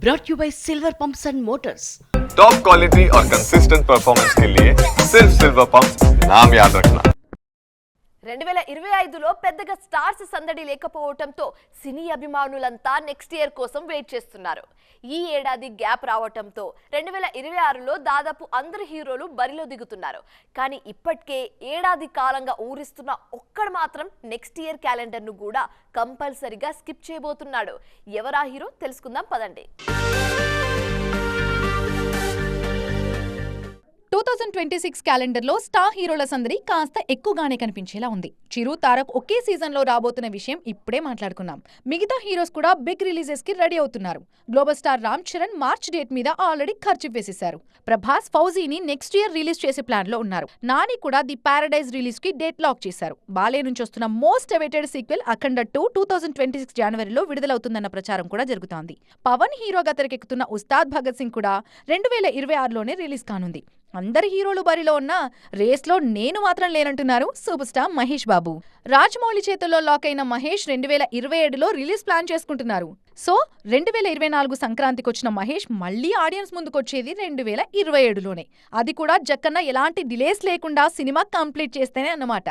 brought you by Silver Pumps and Motors. Top quality और consistent performance के लिए सिर्फ सिल्वर पंप्स नाम याद रखना. 2025లో పెద్దగా స్టార్స్ సందడి లేకపోవడంతో సినీ అభిమానులంతా నెక్స్ట్ ఇయర్ కోసం వెయిట్ చేస్తున్నారు. ఈ ఏడాది గ్యాప్ రావడంతో 2026లో దాదాపు అందరు హీరోలు బరిలో దిగుతున్నారు. కానీ ఇప్పటికే ఏడాది కాలంగా ఊరిస్తున్న ఒక్కడు మాత్రం నెక్స్ట్ ఇయర్ క్యాలెండర్ ను కూడా కంపల్సరీగా స్కిప్ చేయబోతున్నాడు. ఎవరా హీరో తెలుసుకుందాం పదండి. 2026 క్యాలెండర్లో స్టార్ హీరోల సందడి కాస్త ఎక్కువగానే కనిపించేలా ఉంది. చిరు, తారక్ ఒకే సీజన్లో రాబోతున్న విషయం ఇప్పుడే మాట్లాడుకున్నాం. మిగతా హీరోస్ కూడా బిగ్ రిలీజెస్ కి రెడీ అవుతున్నారు. Global star Ram Charan March date మీద ఆల్రెడీ ఖర్చు వేసేశారు. ప్రభాస్ ఫౌజీని నెక్స్ట్ ఇయర్ రిలీజ్ చేసే ప్లాన్ లో ఉన్నారు. నాని కూడా ది పారడైజ్ రిలీజ్ కి డేట్ లాక్ చేశారు. బాలే నుంచి వస్తున్న మోస్ట్ అవైటెడ్ సీక్వెల్ అఖండ 2 2026 జనవరిలో విడుదలవుతుందన్న ప్రచారం కూడా జరుగుతోంది. పవన్ హీరోగా తెరకెక్కుతున్న ఉస్తాద్ భగత్ సింగ్ కూడా 2026లోనే రిలీజ్ కానుంది. అందరి హీరోలు బరిలో ఉన్న రేస్లో నేను మాత్రం లేనంటున్నారు సూపర్ స్టార్ మహేష్ బాబు. రాజమౌళి చేతుల్లో లాక్ అయిన మహేష్ 2027లో రిలీజ్ ప్లాన్ చేసుకుంటున్నారు. సో 2024 సంక్రాంతికి వచ్చిన మహేష్ మళ్లీ ఆడియన్స్ ముందుకొచ్చేది 2027లోనే. అది కూడా జక్కన్న ఎలాంటి డిలేస్ లేకుండా సినిమా కంప్లీట్ చేస్తేనే అన్నమాట.